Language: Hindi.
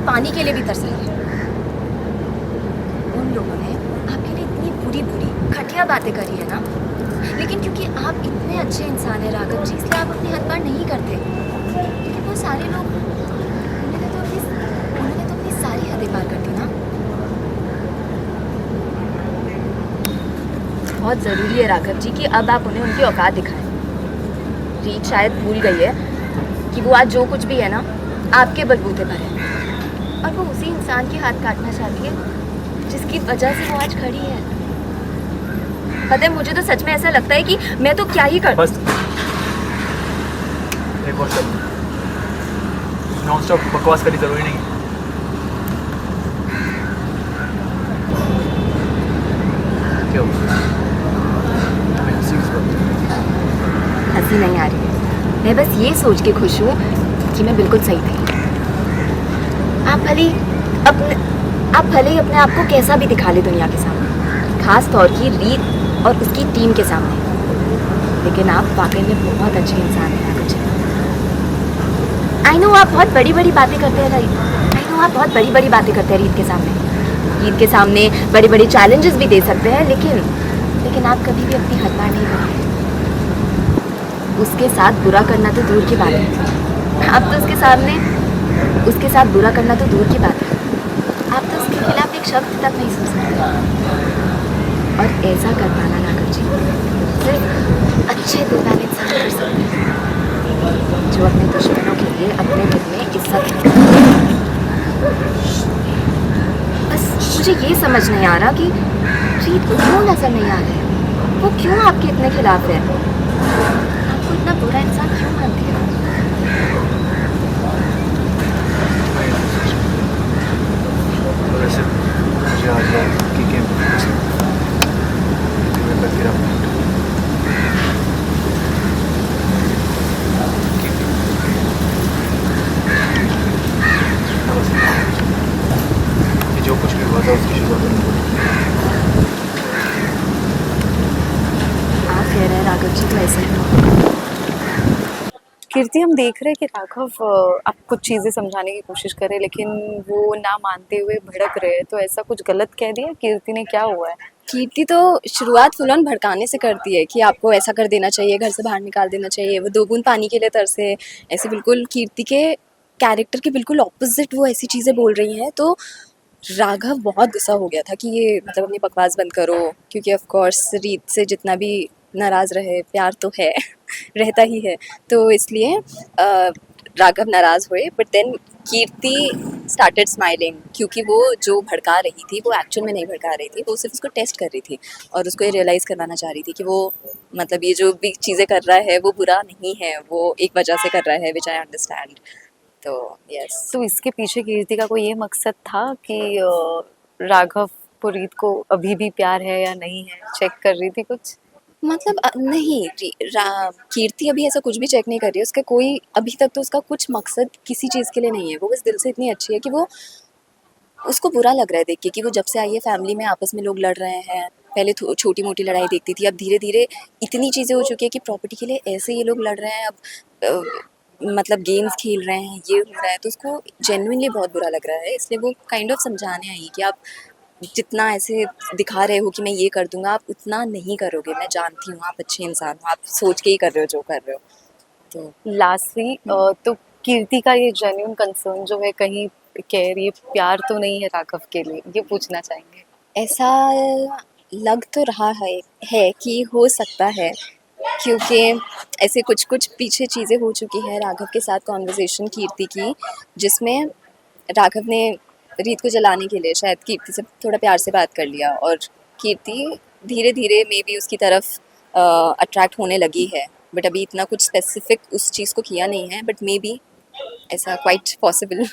पानी के लिए भी तरसेंगे। उन लोगों ने आपके लिए इतनी बुरी बुरी घटिया बातें करी है ना, लेकिन क्योंकि आप इतने अच्छे इंसान हैं राघव जी, इसलिए आप अपनी हद पार नहीं करते। लेकिन वो सारे लोग उन्होंने तो अपनी सारी हदें पार कर दी ना। बहुत ज़रूरी है राघव जी कि अब आप उन्हें उनकी औकात दिखाएं। रीत शायद भूल गई है कि वो आज जो कुछ भी है ना आपके बलबूते पर है, और वो उसी इंसान के हाथ काटना चाहती है जिसकी वजह से वो आज खड़ी है। पता है, मुझे तो सच में ऐसा लगता है कि मैं तो क्या ही कर बस एक और शब्द नॉन स्टॉप बकवास करी जरूरी नहीं। क्यों हंसी नहीं आ रही है, मैं बस ये सोच के खुश हूँ कि मैं बिल्कुल सही थी। आप भले ही अपने आप को कैसा भी दिखा ले दुनिया के सामने, खास तौर की रीत और उसकी टीम के सामने, लेकिन आप वाकई में बहुत अच्छे इंसान हैं राघव जी। आई नो आप बहुत बड़ी बड़ी बातें करते हैं रीत के सामने बड़े बड़े चैलेंजेस भी दे सकते हैं, लेकिन आप कभी भी अपनी हद पार नहीं करेंगे। उसके साथ बुरा करना तो दूर की बात है, आप तो उसके साथ बुरा करना तो दूर की बात है, आप तो उसके खिलाफ एक शब्द तक नहीं सुन सकते। और ऐसा कर पाना राघव जी सिर्फ अच्छे दिल वाले इंसान कर सकते हैं, जो अपने दुश्मनों के लिए अपने दिल में इज्जत रखते। बस मुझे ये समझ नहीं आ रहा कि रीत को क्यों नजर नहीं आ रहा है, वो क्यों आपके इतने खिलाफ है, आपको इतना बुरा इंसान क्यों मानती है। वैसे मुझे आज कि जो कुछ भी हुआ था उसकी शुरुआत आप कह रहे हैं राघव जी तो ऐसे ही। कीर्ति, हम देख रहे हैं कि राघव आप कुछ चीज़ें समझाने की कोशिश करे लेकिन वो ना मानते हुए भड़क रहे हैं, तो ऐसा कुछ गलत कह दिया कीर्ति ने? क्या हुआ है? कीर्ति तो शुरुआत फुल ऑन भड़काने से करती है कि आपको ऐसा कर देना चाहिए, घर से बाहर निकाल देना चाहिए, वो 2 बूंद पानी के लिए तरसे, ऐसे बिल्कुल कीर्ति के कैरेक्टर के बिल्कुल ऑपोजिट वो ऐसी चीज़ें बोल रही हैं। तो राघव बहुत गुस्सा हो गया था कि ये मतलब अपनी बकवास बंद करो, क्योंकि ऑफ कोर्स रीत से जितना भी नाराज़ रहे, प्यार तो है रहता ही है, तो इसलिए राघव नाराज़ हुए। But then Kirti started smiling, क्योंकि वो जो भड़का रही थी वो एक्चुअल में नहीं भड़का रही थी, वो सिर्फ उसको टेस्ट कर रही थी और उसको ये रियलाइज़ करवाना चाह रही थी कि वो मतलब ये जो भी चीज़ें कर रहा है वो बुरा नहीं है, वो एक वजह से कर रहा है, विच आई अंडरस्टैंड। तो यस, तो इसके पीछे कीर्ति का कोई ये मकसद था कि राघव को रीत को अभी भी प्यार है या नहीं है, चेक कर रही थी कुछ? मतलब नहीं, कीर्ति अभी ऐसा कुछ भी चेक नहीं कर रही है, उसका कोई अभी तक तो उसका कुछ मकसद किसी चीज़ के लिए नहीं है। वो बस दिल से इतनी अच्छी है कि वो उसको बुरा लग रहा है देख के कि वो जब से आई है फैमिली में आपस में लोग लड़ रहे हैं। पहले छोटी मोटी लड़ाई देखती थी, अब धीरे धीरे इतनी चीज़ें हो चुकी है कि प्रॉपर्टी के लिए ऐसे ये लोग लड़ रहे हैं, अब मतलब गेम्स खेल रहे हैं, ये हो रहा है, तो उसको जेन्युइनली बहुत बुरा लग रहा है। इसलिए वो काइंड ऑफ समझाने आई कि आप जितना ऐसे दिखा रहे हो कि मैं ये कर दूंगा, आप उतना नहीं करोगे, मैं जानती हूँ आप अच्छे इंसान हो, आप सोच के ही कर रहे हो जो कर रहे हो। तो लास्टली तो कीर्ति का ये जेन्युइन कंसर्न जो है, कहीं कह रही है प्यार तो नहीं है राघव के लिए, ये पूछना चाहेंगे? ऐसा लग तो रहा है कि हो सकता है, क्योंकि ऐसे कुछ कुछ पीछे चीज़ें हो चुकी है राघव के साथ कॉन्वर्सेशन कीर्ति की, जिसमें राघव ने रीत को जलाने के लिए शायद कीर्ति से थोड़ा प्यार से बात कर लिया और कीर्ति धीरे धीरे मे बी उसकी तरफ अट्रैक्ट होने लगी है। बट अभी इतना कुछ स्पेसिफिक उस चीज़ को किया नहीं है, बट मे बी ऐसा क्वाइट पॉसिबल।